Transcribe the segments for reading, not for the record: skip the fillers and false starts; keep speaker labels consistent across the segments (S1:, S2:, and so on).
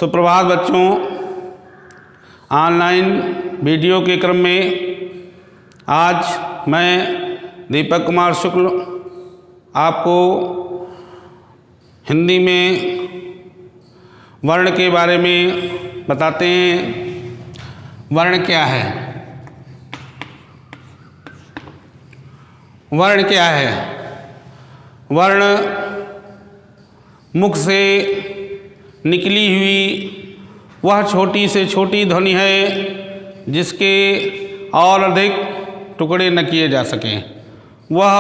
S1: सुप्रभात बच्चों। Online video के क्रम में आज मैं दीपक कुमार शुक्ल आपको हिंदी में वर्ण के बारे में बताते हैं। वर्ण क्या है? वर्ण क्या है? वर्ण मुख से निकली हुई वह छोटी से छोटी ध्वनि है जिसके और अधिक टुकड़े न किए जा सकें, वह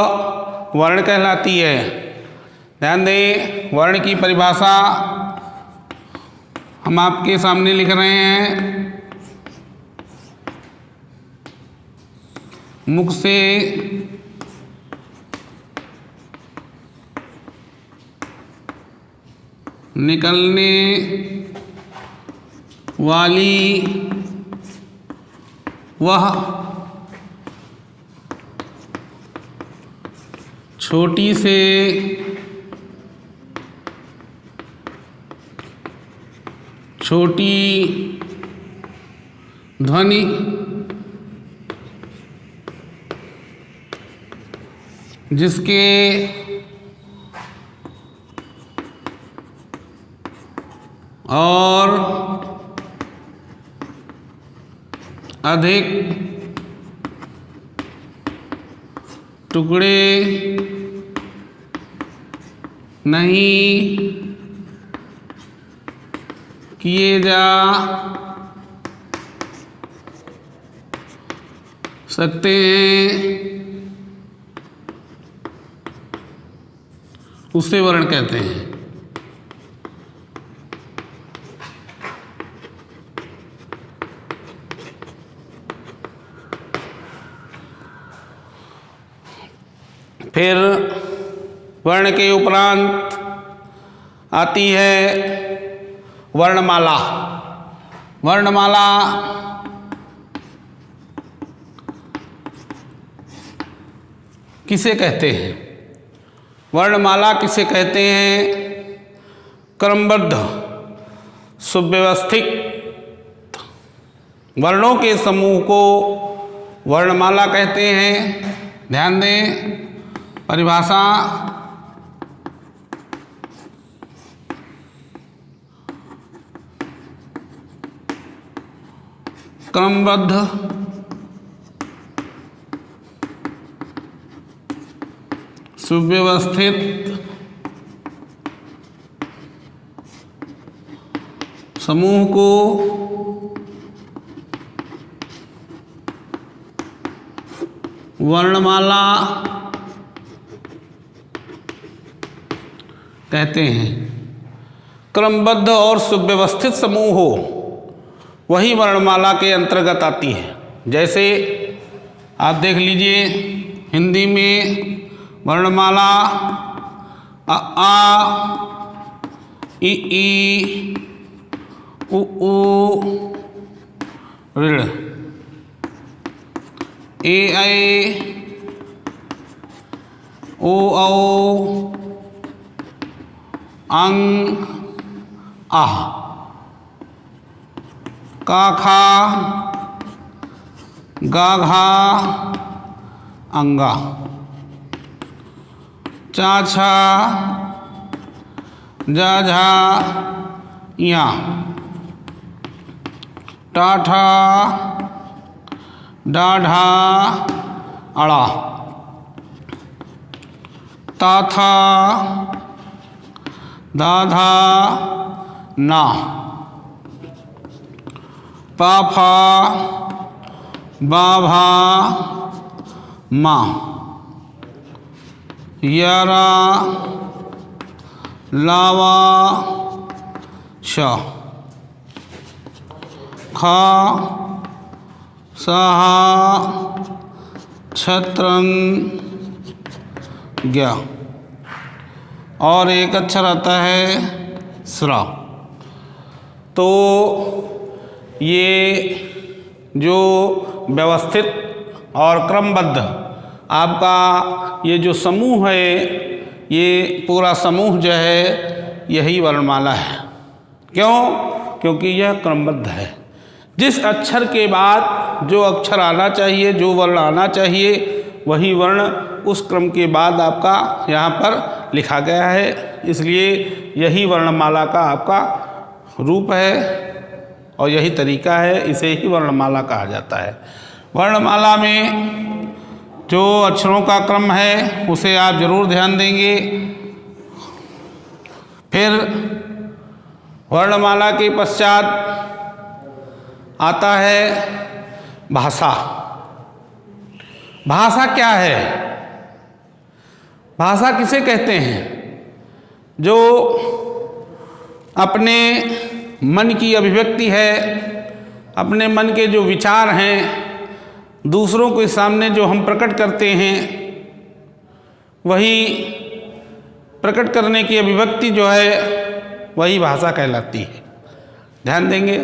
S1: वर्ण कहलाती है। ध्यान दें, वर्ण की परिभाषा हम आपके सामने लिख रहे हैं। मुख से निकलने वाली वह छोटी से छोटी ध्वनि जिसके और अधिक टुकड़े नहीं किए जा सकते हैं, उसे वर्ण कहते हैं। फिर वर्ण के उपरांत आती है वर्णमाला। वर्णमाला किसे कहते हैं? वर्णमाला किसे कहते हैं? क्रमबद्ध सुव्यवस्थित वर्णों के समूह को वर्णमाला कहते हैं। ध्यान दें, परिभाषा क्रमबद्ध सुव्यवस्थित समूह को वर्णमाला कहते हैं। क्रमबद्ध और सुव्यवस्थित समूह हो वही वर्णमाला के अंतर्गत आती है। जैसे आप देख लीजिए, हिंदी में वर्णमाला अ आ इ ई उ ऊ ऋ ए ऐ ओ औ अंग आह का खा गा घा अंगा चा छा जा झा या टा ठा डा ढा अड़ा ता था धा धा ना पा फा बा भा मा यारा लावा श खा सहा छत्रंग ज्ञा और एक अक्षर आता है स्रा। तो ये जो व्यवस्थित और क्रमबद्ध आपका ये जो समूह है, ये पूरा समूह जो है यही वर्णमाला है। क्यों? क्योंकि यह क्रमबद्ध है। जिस अक्षर के बाद जो अक्षर आना चाहिए, जो वर्ण आना चाहिए, वही वर्ण उस क्रम के बाद आपका यहाँ पर लिखा गया है। इसलिए यही वर्णमाला का आपका रूप है और यही तरीका है, इसे ही वर्णमाला कहा जाता है। वर्णमाला में जो अक्षरों का क्रम है उसे आप जरूर ध्यान देंगे। फिर वर्णमाला के पश्चात आता है भाषा। भाषा क्या है? भाषा किसे कहते हैं? जो अपने मन की अभिव्यक्ति है, अपने मन के जो विचार हैं, दूसरों के सामने जो हम प्रकट करते हैं, वही प्रकट करने की अभिव्यक्ति जो है वही भाषा कहलाती है। ध्यान देंगे।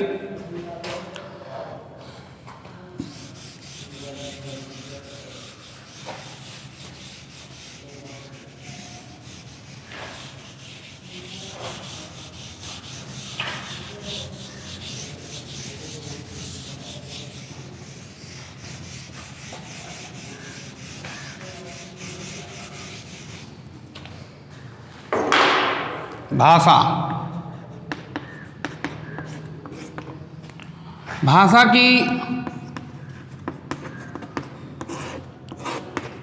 S1: भाषा। भाषा की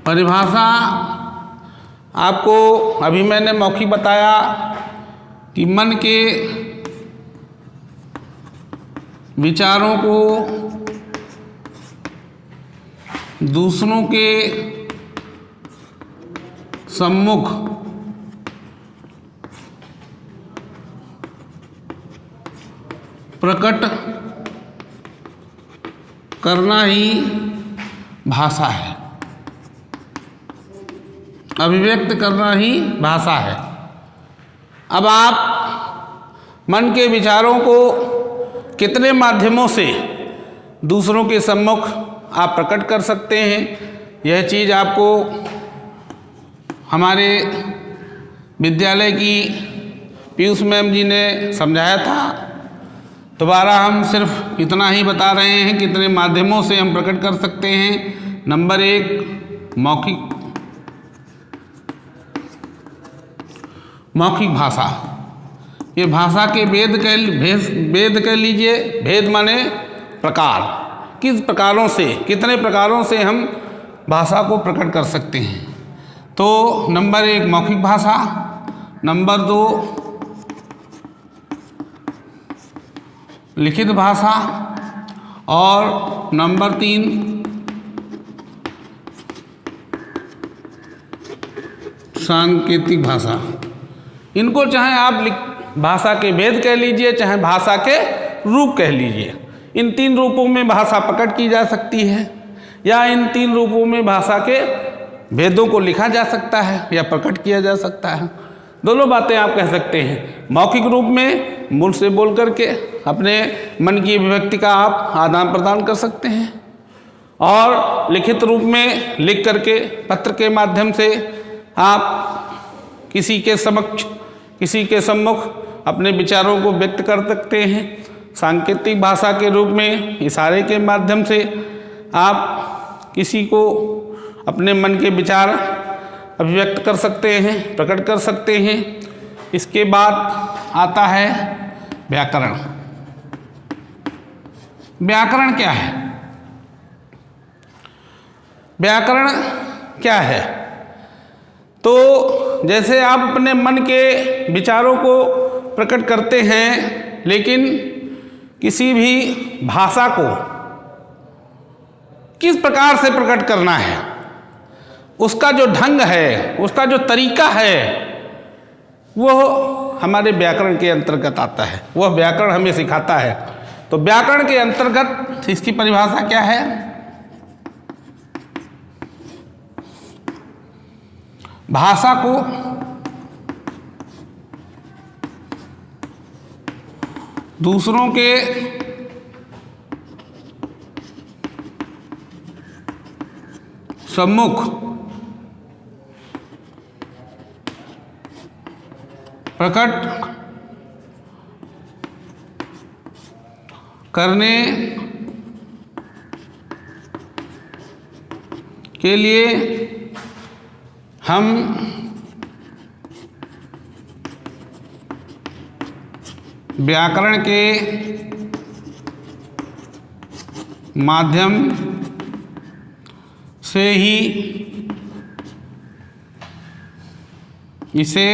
S1: परिभाषा आपको अभी मैंने मौखिक बताया कि मन के विचारों को दूसरों के सम्मुख प्रकट करना ही भाषा है, अभिव्यक्त करना ही भाषा है। अब आप मन के विचारों को कितने माध्यमों से दूसरों के सम्मुख आप प्रकट कर सकते हैं, यह चीज़ आपको हमारे विद्यालय की पीयूष मैम जी ने समझाया था। दोबारा हम सिर्फ इतना ही बता रहे हैं कितने माध्यमों से हम प्रकट कर सकते हैं। नंबर 1 मौखिक भाषा। ये भाषा के वेद कह लीजिए। भेद माने प्रकार, किस प्रकारों से, कितने प्रकारों से हम भाषा को प्रकट कर सकते हैं। तो नंबर 1 मौखिक भाषा, नंबर 2 लिखित भाषा और नंबर 3 सांकेतिक भाषा। इनको चाहे आप भाषा के भेद कह लीजिए, चाहे भाषा के रूप कह लीजिए। इन 3 रूपों में भाषा प्रकट की जा सकती है या इन 3 रूपों में भाषा के भेदों को लिखा जा सकता है या प्रकट किया जा सकता है। दोनों बातें आप कह सकते हैं। मौखिक रूप में मुंह से बोल करके अपने मन की अभिव्यक्ति का आप आदान प्रदान कर सकते हैं और लिखित रूप में लिख करके पत्र के माध्यम से आप किसी के समक्ष, किसी के सम्मुख अपने विचारों को व्यक्त कर सकते हैं। सांकेतिक भाषा के रूप में इशारे के माध्यम से आप किसी को अपने मन के विचार अभिव्यक्त कर सकते हैं, प्रकट कर सकते हैं। इसके बाद आता है व्याकरण। व्याकरण क्या है? व्याकरण क्या है? तो जैसे आप अपने मन के विचारों को प्रकट करते हैं, लेकिन किसी भी भाषा को किस प्रकार से प्रकट करना है, उसका जो ढंग है, उसका जो तरीका है, वो हमारे व्याकरण के अंतर्गत आता है। वह व्याकरण हमें सिखाता है। तो व्याकरण के अंतर्गत इसकी परिभाषा क्या है? भाषा को दूसरों के सम्मुख प्रकट करने के लिए हम व्याकरण के माध्यम से ही इसे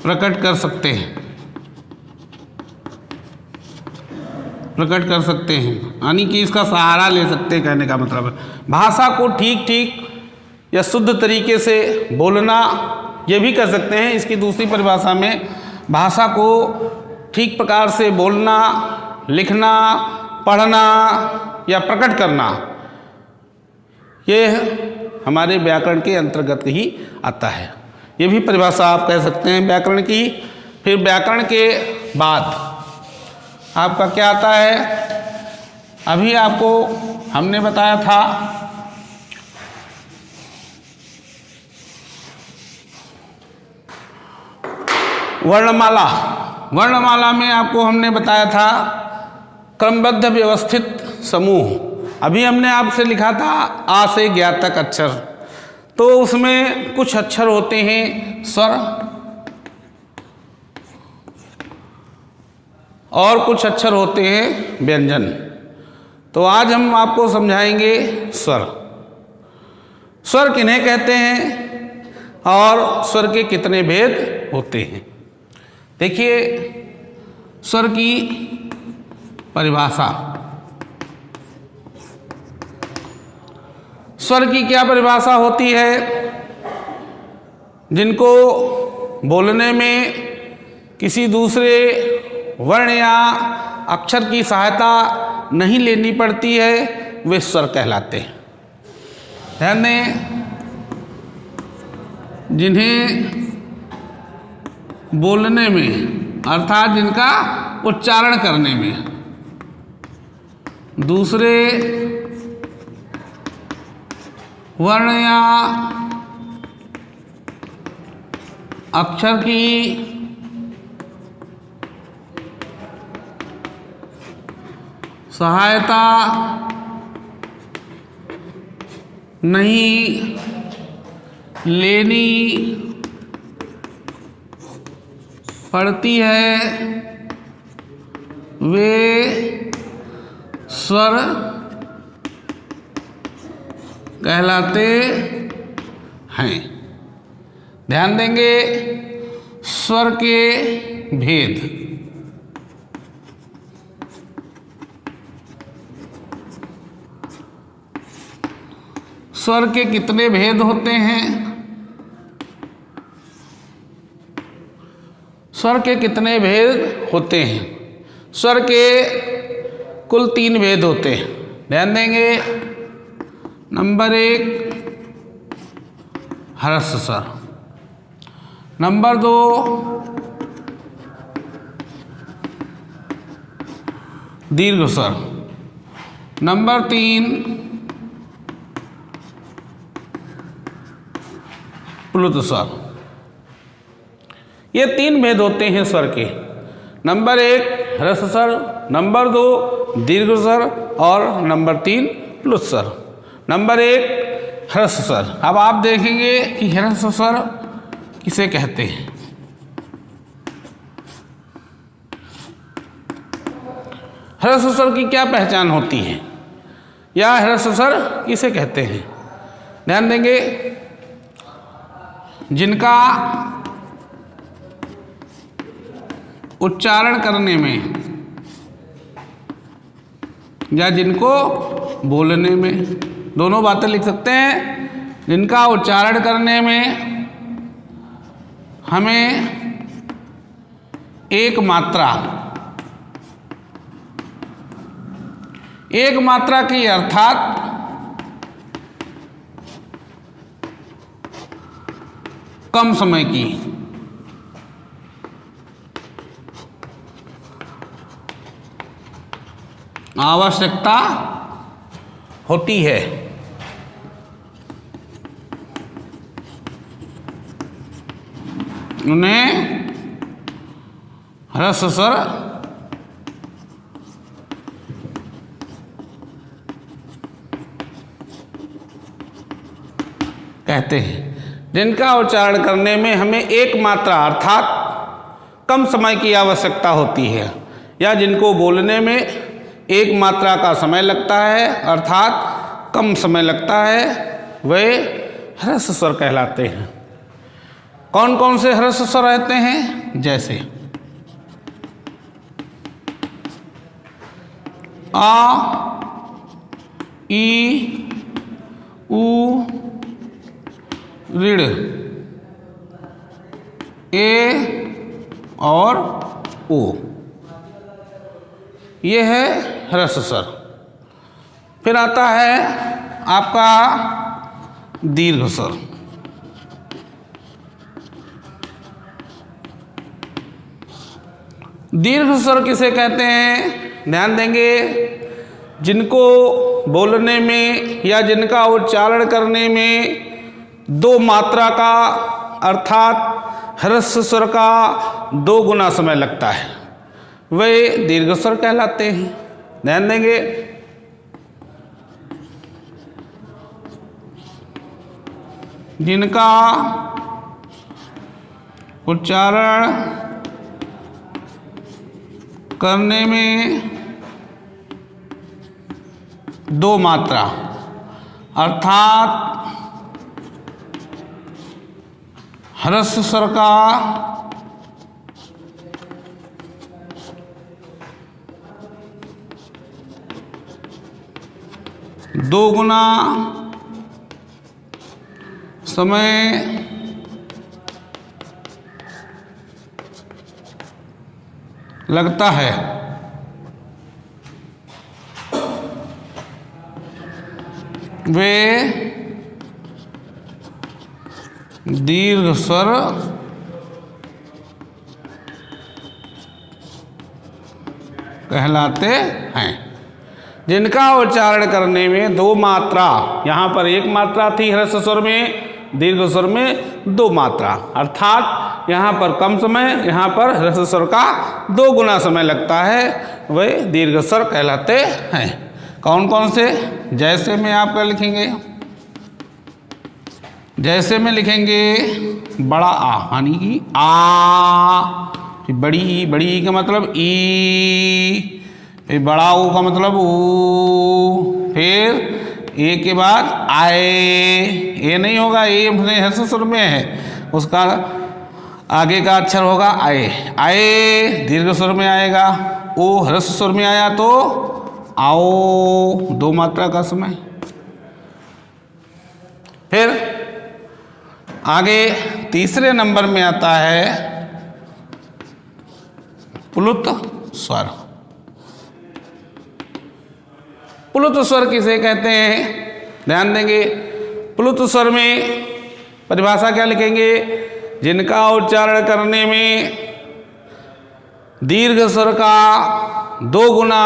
S1: प्रकट कर सकते हैं, यानी कि इसका सहारा ले सकते हैं। कहने का मतलब है भाषा को ठीक ठीक या शुद्ध तरीके से बोलना, ये भी कर सकते हैं। इसकी दूसरी परिभाषा में भाषा को ठीक प्रकार से बोलना, लिखना, पढ़ना या प्रकट करना, ये हमारे व्याकरण के अंतर्गत ही आता है। ये भी परिभाषा आप कह सकते हैं व्याकरण की। फिर व्याकरण के बाद आपका क्या आता है, अभी आपको हमने बताया था वर्णमाला। वर्णमाला में आपको हमने बताया था क्रमबद्ध व्यवस्थित समूह। अभी हमने आपसे लिखा था आ से ज्ञा तक अक्षर, तो उसमें कुछ अक्षर होते हैं स्वर और कुछ अक्षर होते हैं व्यंजन। तो आज हम आपको समझाएंगे स्वर। स्वर किन्हें कहते हैं और स्वर के कितने भेद होते हैं। देखिए स्वर की परिभाषा, स्वर की क्या परिभाषा होती है, जिनको बोलने में किसी दूसरे वर्ण या अक्षर की सहायता नहीं लेनी पड़ती है, वे स्वर कहलाते हैं। ध्यान दें, जिन्हें बोलने में अर्थात जिनका उच्चारण करने में दूसरे वर्ण या अक्षर की सहायता नहीं लेनी पड़ती है, वे स्वर कहलाते हैं। ध्यान देंगे स्वर के भेद। स्वर के कितने भेद होते हैं, स्वर के कितने भेद होते हैं। स्वर के कुल 3 भेद होते हैं। ध्यान देंगे, नंबर 1 ह्रस्व स्वर, नंबर 2 दीर्घ स्वर, नंबर 3 प्लुत स्वर। ये 3 भेद होते हैं स्वर के। नंबर 1 ह्रस्व स्वर, नंबर 2 दीर्घ स्वर और नंबर 3 प्लुत स्वर। नंबर 1 ह्रस्व स्वर। अब आप देखेंगे कि ह्रस्व स्वर किसे कहते हैं। ह्रस्व स्वर की क्या पहचान होती है या ह्रस्व स्वर किसे कहते हैं। ध्यान देंगे, जिनका उच्चारण करने में या जिनको बोलने में, दोनों बातें लिख सकते हैं। जिनका उच्चारण करने में हमें एक मात्रा की अर्थात कम समय की आवश्यकता होती है। उन्हें ह्रस्व स्वर कहते हैं, जिनका उच्चारण करने में हमें एक मात्रा अर्थात कम समय की आवश्यकता होती है, या जिनको बोलने में एक मात्रा का समय लगता है अर्थात कम समय लगता है, वे ह्रस्व स्वर कहलाते हैं। कौन कौन से ह्रस्व स्वर रहते हैं? जैसे आ, ई, ऊ, ऋण, ए और ओ, ये है ह्रस्व स्वर। फिर आता है आपका दीर्घ स्वर। दीर्घ स्वर किसे कहते हैं? ध्यान देंगे, जिनको बोलने में या जिनका उच्चारण करने में दो मात्रा का अर्थात ह्रस्व स्वर का 2 गुना समय लगता है, वे दीर्घ स्वर कहलाते हैं। ध्यान देंगे, जिनका उच्चारण करने में 2 मात्रा अर्थात ह्रस्व स्वर का 2 गुना समय लगता है, वे दीर्घ स्वर कहलाते हैं। जिनका उच्चारण करने में 2 मात्रा, यहाँ पर 1 मात्रा थी ह्रस्व स्वर में, दीर्घ स्वर में 2 मात्रा अर्थात यहाँ पर कम समय, यहाँ पर ह्रस्व स्वर का 2 गुना समय लगता है, वे दीर्घ स्वर कहलाते हैं। कौन कौन से? जैसे में आप क्या लिखेंगे? जैसे में लिखेंगे बड़ा आ यानी कि आ, बड़ी ई का मतलब ई, फिर बड़ा ऊ का मतलब ऊ, फिर ए के बाद आए, ए नहीं होगा, ए ह्रस्व स्वर में है, उसका आगे का अक्षर होगा आए, आए दीर्घ स्वर में आएगा, ओ ह्रस्व स्वर में आया तो आओ, 2 मात्रा का समय। फिर आगे तीसरे नंबर में आता है प्लुत स्वर। प्लुत स्वर किसे कहते हैं? ध्यान देंगे, प्लुत स्वर में परिभाषा क्या लिखेंगे? जिनका उच्चारण करने में दीर्घ स्वर का 2 गुना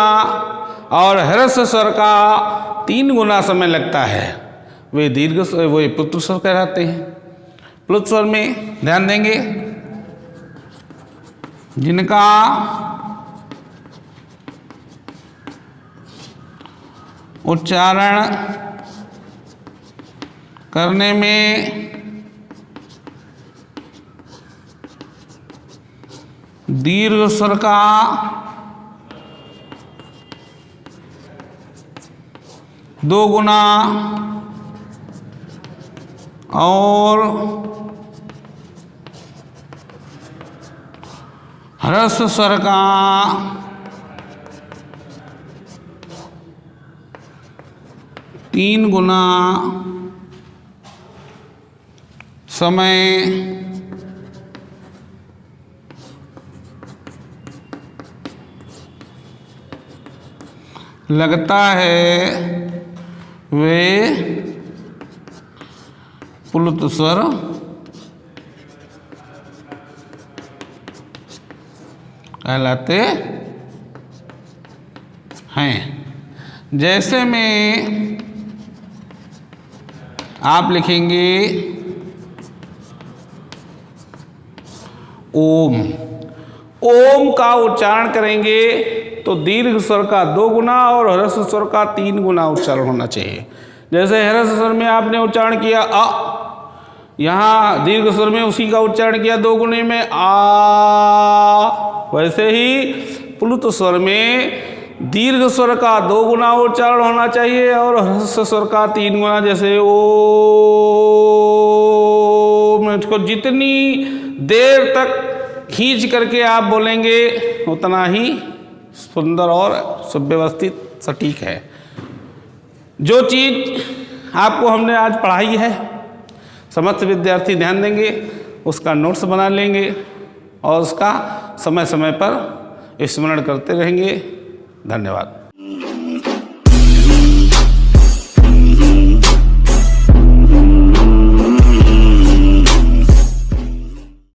S1: और ह्रस्व स्वर का 3 गुना समय लगता है, वे वे प्लुत स्वर कहलाते हैं। प्लुत स्वर में ध्यान देंगे, जिनका उच्चारण करने में दीर्घ स्वर का 2 गुना और ह्रस्व स्वर का 3 गुना समय लगता है, वे प्लुत स्वर कहलाते हैं। जैसे में आप लिखेंगे ओम, ओम का उच्चारण करेंगे तो दीर्घ स्वर का 2 गुना और ह्रस्व स्वर का 3 गुना उच्चारण होना चाहिए। जैसे ह्रस्व स्वर में आपने उच्चारण किया अ, यहाँ दीर्घ स्वर में उसी का उच्चारण किया 2 गुने में आ, वैसे ही प्लुत स्वर में दीर्घ स्वर का 2 गुना उच्चारण होना चाहिए और ह्रस्व स्वर का 3 गुना। जैसे ओ में उसको जितनी देर तक खींच करके आप बोलेंगे उतना ही सुंदर और सुव्यवस्थित सटीक है। जो चीज़ आपको हमने आज पढ़ाई है समस्त विद्यार्थी ध्यान देंगे, उसका नोट्स बना लेंगे और उसका समय समय पर स्मरण करते रहेंगे। धन्यवाद।